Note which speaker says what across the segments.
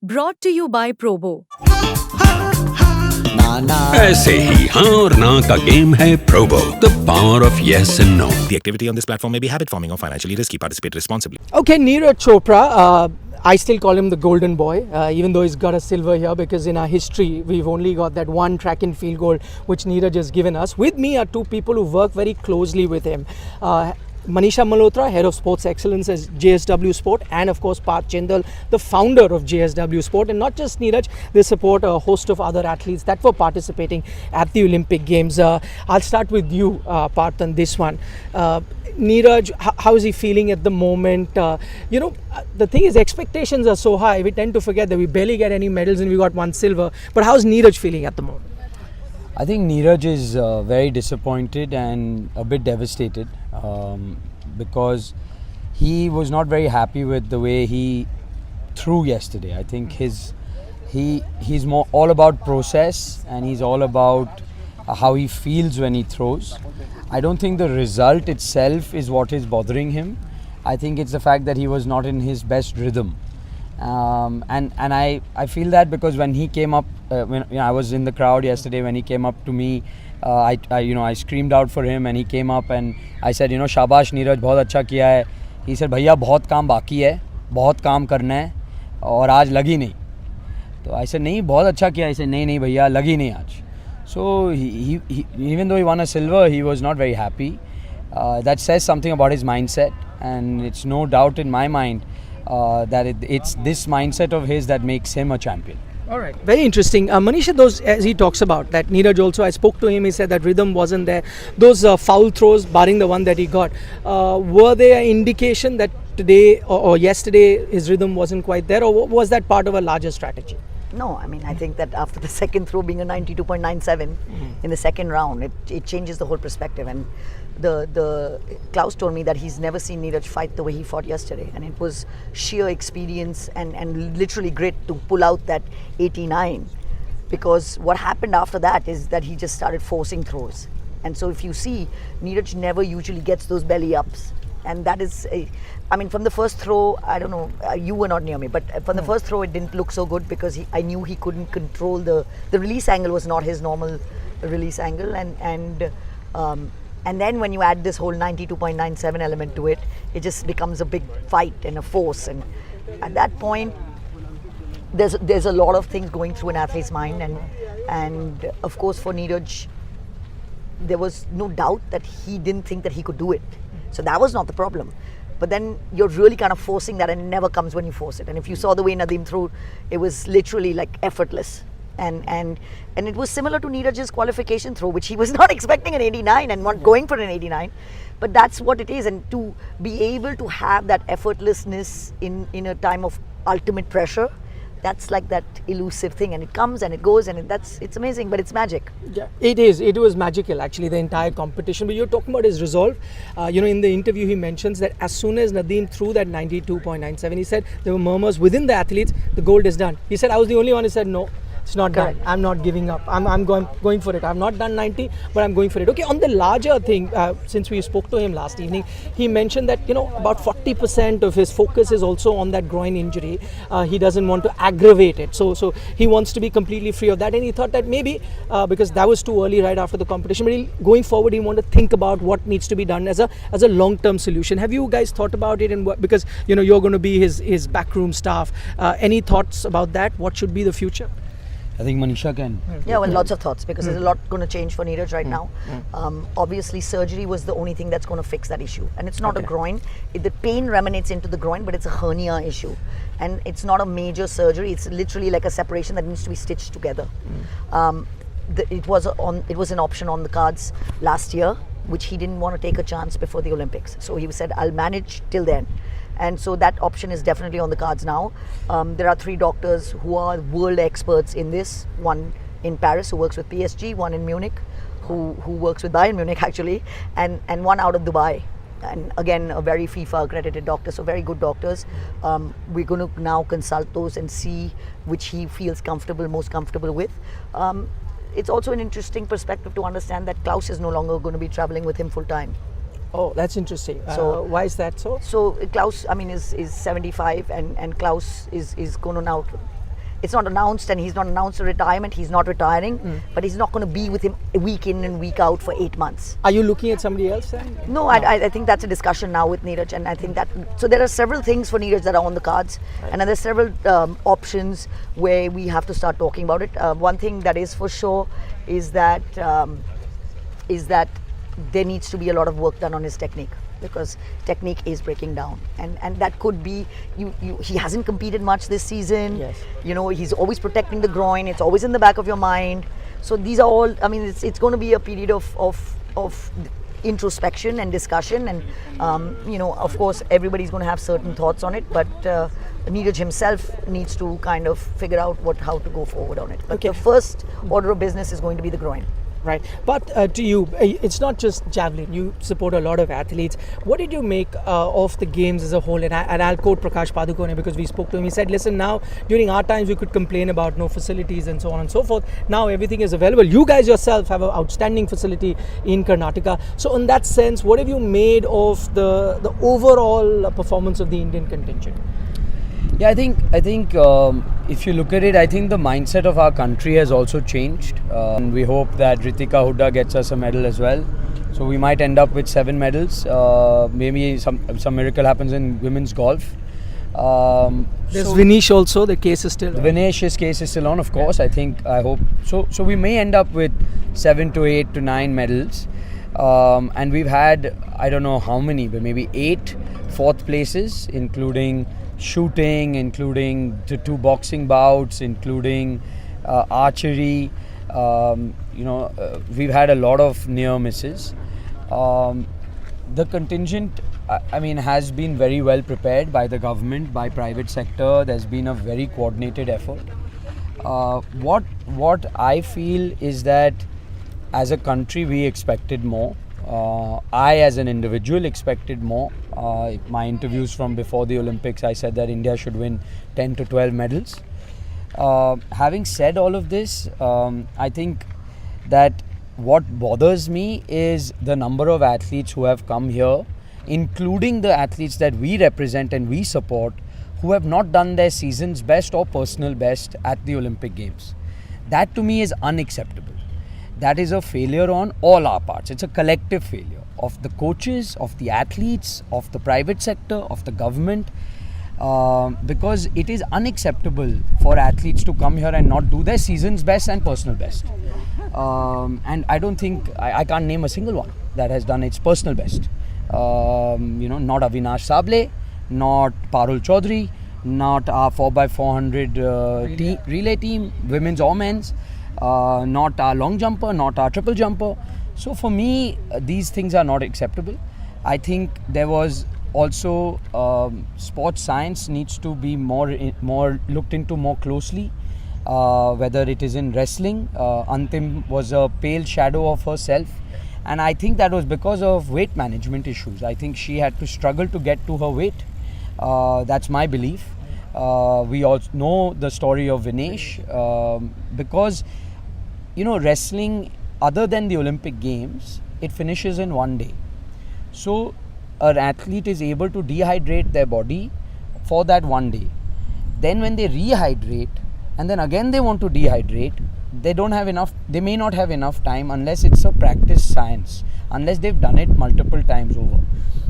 Speaker 1: Brought to you by Probo.
Speaker 2: ऐसे ही हाँ और ना का गेम है Probo the power of yes and no.
Speaker 3: The activity on this platform may be habit forming or financially risky. Participate responsibly.
Speaker 4: Okay, Neeraj Chopra, I still call him the golden boy, even though he's got a silver here, because in our history, we've only got that one track and field gold which Neeraj has given us. With me are two people who work very closely with him. Manisha Malhotra, Head of Sports Excellence at JSW Sport, and of course Parth Jindal, the founder of JSW Sport. And not just Neeraj, they support a host of other athletes that were participating at the Olympic Games. I'll start with you, Parth, on this one. Neeraj, how is he feeling at the moment? The thing is, expectations are so high, we tend to forget that we barely get any medals and we got one silver. But how's Neeraj feeling at the moment?
Speaker 5: I think Neeraj is very disappointed and a bit devastated because he was not very happy with the way he threw yesterday. I think he's more all about process, and he's all about how he feels when he throws. I don't think the result itself is what is bothering him. I think it's the fact that he was not in his best rhythm. And I feel that because when he came up, when I was in the crowd yesterday, when he came up to me, I screamed out for him, and he came up and I said, शाबाश नीरज, बहुत अच्छा किया है. He said, भैया बहुत काम बाकी है, बहुत काम करना है और आज लगी नहीं. तो I said, नहीं बहुत अच्छा किया. I said, नहीं भैया लगी नहीं आज. So he even though he won a silver, he was not very happy. That says something about his mindset, and it's no doubt in my mind that it's this mindset of his that makes him a champion.
Speaker 4: All right, very interesting. Manisha, those, as he talks about that, Neeraj also, I spoke to him, he said that rhythm wasn't there. Those foul throws, barring the one that he got, were they an indication that today or yesterday his rhythm wasn't quite there, or was that part of a larger strategy?
Speaker 6: No, I mean, I think that after the second throw being a 92.97 in the second round, it changes the whole perspective. And the Klaus told me that he's never seen Neeraj fight the way he fought yesterday, and it was sheer experience and literally grit to pull out that 89. Because what happened after that is that he just started forcing throws, and so if you see, Neeraj never usually gets those belly ups, and that is from the first throw, I don't know, you were not near me, but from the first throw it didn't look so good because I knew he couldn't control the release angle was not his normal release angle, and then when you add this whole 92.97 element to it, it just becomes a big fight and a force. And at that point, there's a lot of things going through an athlete's mind, and of course for Neeraj, there was no doubt that he didn't think that he could do it. So that was not the problem. But then you're really kind of forcing that, and it never comes when you force it. And if you saw the way Nadeem threw, it was literally like effortless. And it was similar to Neeraj's qualification throw, which he was not expecting an 89 and not going for an 89. But that's what it is. And to be able to have that effortlessness in a time of ultimate pressure, that's like that elusive thing, and it comes and it goes, and it's amazing, but it's magic.
Speaker 4: Yeah, it is. It was magical, actually, the entire competition. But you're talking about his resolve. In the interview, he mentions that as soon as Nadeem threw that 92.97, he said there were murmurs within the athletes. The gold is done. He said, I was the only one who said no. It's not done. I'm not giving up. I'm going for it. I've not done 90, but I'm going for it. Okay, on the larger thing, since we spoke to him last evening, he mentioned that about 40% of his focus is also on that groin injury. He doesn't want to aggravate it, so he wants to be completely free of that. And he thought that maybe because that was too early right after the competition, but going forward, he wanted to think about what needs to be done as a long-term solution. Have you guys thought about it? And because you're going to be his backroom staff, any thoughts about that? What should be the future?
Speaker 5: I think Manisha can.
Speaker 6: Yeah, well, lots of thoughts, because there's a lot going to change for Neeraj right now. Obviously, surgery was the only thing that's going to fix that issue. And it's not a groin. The pain remanates into the groin, but it's a hernia issue. And it's not a major surgery. It's literally like a separation that needs to be stitched together. It was an option on the cards last year, which he didn't want to take a chance before the Olympics. So he said, I'll manage till then. And so that option is definitely on the cards now. There are 3 doctors who are world experts in this. One in Paris who works with PSG, one in Munich who works with Bayern Munich actually, and one out of Dubai. And again, a very FIFA accredited doctor, so very good doctors. We're going to now consult those and see which he feels most comfortable with. It's also an interesting perspective to understand that Klaus is no longer going to be traveling with him full time.
Speaker 4: Oh, that's interesting.
Speaker 6: So
Speaker 4: why is that so?
Speaker 6: So Klaus, is 75, and Klaus is going to now it's not announced, and he's not announced a retirement. He's not retiring, but he's not going to be with him week in and week out for 8 months.
Speaker 4: Are you looking at somebody else then?
Speaker 6: No, I think that's a discussion now with Neeraj, and I think that so there are several things for Neeraj that are on the cards, and there's several options where we have to start talking about it. One thing that is for sure is that there needs to be a lot of work done on his technique, because technique is breaking down, and that could be he hasn't competed much this season.
Speaker 4: Yes.
Speaker 6: You know, he's always protecting the groin. It's always in the back of your mind. So these are all, I mean, it's going to be a period of introspection and discussion, and you know, of course everybody's going to have certain thoughts on it, but Neeraj himself needs to kind of figure out how to go forward on it. But
Speaker 4: Okay.
Speaker 6: the first order of business is going to be the groin.
Speaker 4: Right. But to you, it's not just javelin. You support a lot of athletes. What did you make of the games as a whole? And I'll quote Prakash Padukone, because we spoke to him. He said, listen, now during our times we could complain about no facilities and so on and so forth. Now everything is available. You guys yourself have an outstanding facility in Karnataka. So in that sense, what have you made of the overall performance of the Indian contingent?
Speaker 5: Yeah, I think if you look at it, I think the mindset of our country has also changed. And we hope that Ritika Hooda gets us a medal as well. So we might end up with 7 medals. Maybe some miracle happens in women's golf.
Speaker 4: There's Vinesh also. The case is still on.
Speaker 5: Vinesh's case is still on, of course. I hope so. So we may end up with 7 to 8 to 9 medals. And we've had, I don't know how many, but maybe 8 fourth places, including shooting, including the 2 boxing bouts, including archery. We've had a lot of near misses. The contingent, I mean, has been very well prepared by the government, by private sector. There's been a very coordinated effort. What I feel is that as a country we expected more. I as an individual expected more. My interviews from before the Olympics, I said that India should win 10 to 12 medals. Having said all of this, I think that what bothers me is the number of athletes who have come here, including the athletes that we represent and we support, who have not done their season's best or personal best at the Olympic Games. That to me is unacceptable. That is a failure on all our parts. It's a collective failure of the coaches, of the athletes, of the private sector, of the government, because it is unacceptable for athletes to come here and not do their season's best and personal best. And I don't think, I can't name a single one that has done its personal best. Not Avinash Sable, not Parul Chaudhary, not our 4x400 relay team, women's or men's. Not our long jumper, not our triple jumper. So for me, these things are not acceptable. I think there was also sports science needs to be more looked into more closely. Whether it is in wrestling, Antim was a pale shadow of herself, and I think that was because of weight management issues. I think she had to struggle to get to her weight. That's my belief. We all know the story of Vinesh, because wrestling, other than the Olympic Games, it finishes in one day. So an athlete is able to dehydrate their body for that one day. Then when they rehydrate and then again they want to dehydrate, they may not have enough time unless it's a practice science, unless they've done it multiple times over.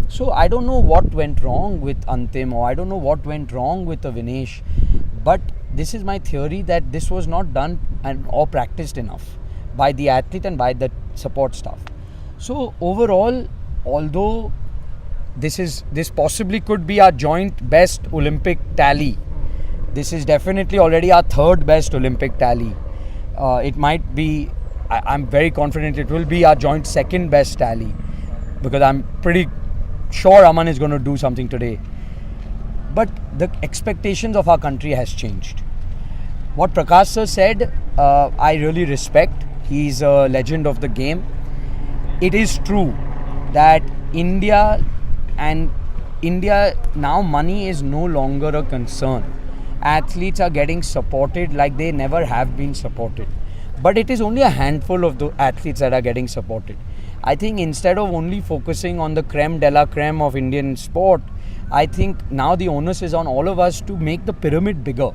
Speaker 5: So I don't know what went wrong with Antim, or I don't know what went wrong with the Vinesh, but this is my theory that this was not done or practiced enough by the athlete and by the support staff. So overall, although this possibly could be our joint best Olympic tally, this is definitely already our 3rd best Olympic tally. It might be, I'm very confident it will be our joint 2nd best tally, because I'm pretty sure Aman is going to do something today. But the expectations of our country has changed. What Prakash sir said, I really respect. He's a legend of the game. It is true that India now, money is no longer a concern. Athletes are getting supported like they never have been supported. But it is only a handful of the athletes that are getting supported. I think instead of only focusing on the creme de la creme of Indian sport, I think now the onus is on all of us to make the pyramid bigger.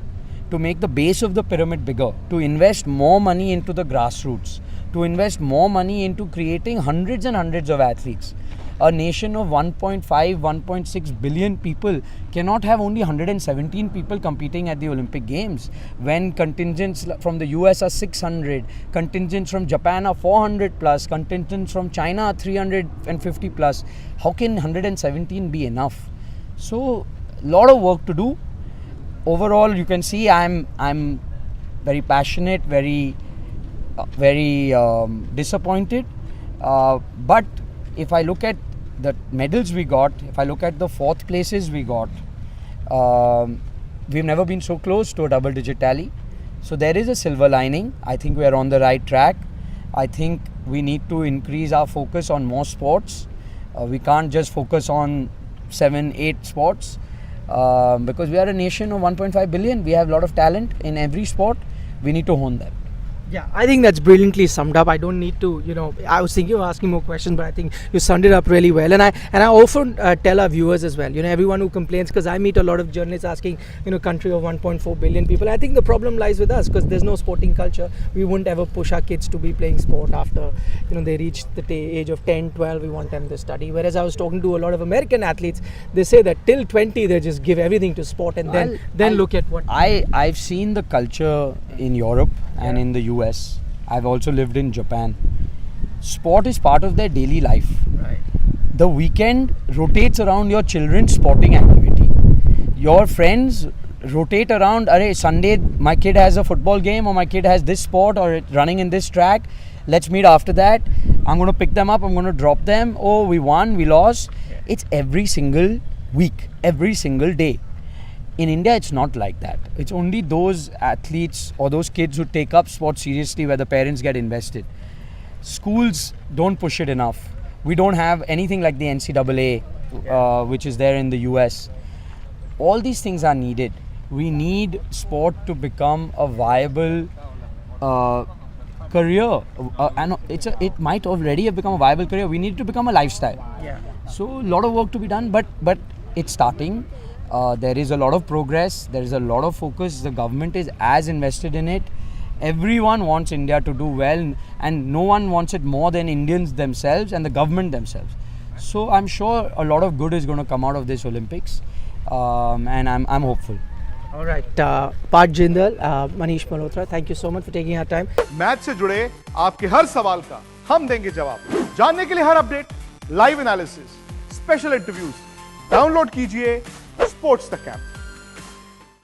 Speaker 5: to make the base of the pyramid bigger, to invest more money into the grassroots, to invest more money into creating hundreds and hundreds of athletes. A nation of 1.5, 1.6 billion people cannot have only 117 people competing at the Olympic Games when contingents from the US are 600, contingents from Japan are 400 plus, contingents from China are 350 plus. How can 117 be enough? So, lot of work to do. Overall, you can see I'm very passionate, very disappointed. But if I look at the medals we got, if I look at the 4th places we got, we've never been so close to a double-digit tally. So there is a silver lining. I think we are on the right track. I think we need to increase our focus on more sports. We can't just focus on 7-8 sports because we are a nation of 1.5 billion. We have a lot of talent in every sport. We need to hone that.
Speaker 4: Yeah, I think that's brilliantly summed up. I don't need to, I was thinking of asking more questions, but I think you summed it up really well. And I often tell our viewers as well, everyone who complains, because I meet a lot of journalists asking, country of 1.4 billion people. I think the problem lies with us because there's no sporting culture. We wouldn't ever push our kids to be playing sport after, they reach the age of 10, 12, we want them to study. Whereas I was talking to a lot of American athletes, they say that till 20, they just give everything to sport and then look at what...
Speaker 5: I've seen the culture in Europe and in the US. I've also lived in Japan. Sport is part of their daily life.
Speaker 4: Right.
Speaker 5: The weekend rotates around your children's sporting activity. Your friends rotate around, Sunday my kid has a football game or my kid has this sport or running in this track. Let's meet after that. I'm going to pick them up, I'm going to drop them. Oh, we won, we lost. Yeah. It's every single week, every single day. In India, it's not like that. It's only those athletes or those kids who take up sports seriously where the parents get invested. Schools don't push it enough. We don't have anything like the NCAA, which is there in the US. All these things are needed. We need sport to become a viable career. And it might already have become a viable career. We need it to become a lifestyle.
Speaker 4: Yeah.
Speaker 5: So, a lot of work to be done, but it's starting. There is a lot of progress, there is a lot of focus, the government is as invested in it. Everyone wants India to do well and no one wants it more than Indians themselves and the government themselves. So I'm sure a lot of good is going to come out of this Olympics and I'm hopeful.
Speaker 4: All right, Parth Jindal, Manish Malhotra, thank you so much for taking our time.
Speaker 7: Match से जुड़े आपके हर सवाल का हम देंगे जवाब। जानने के लिए हर update, live analysis, special interviews, download कीजिए स्पोर्ट्स तक ऐप।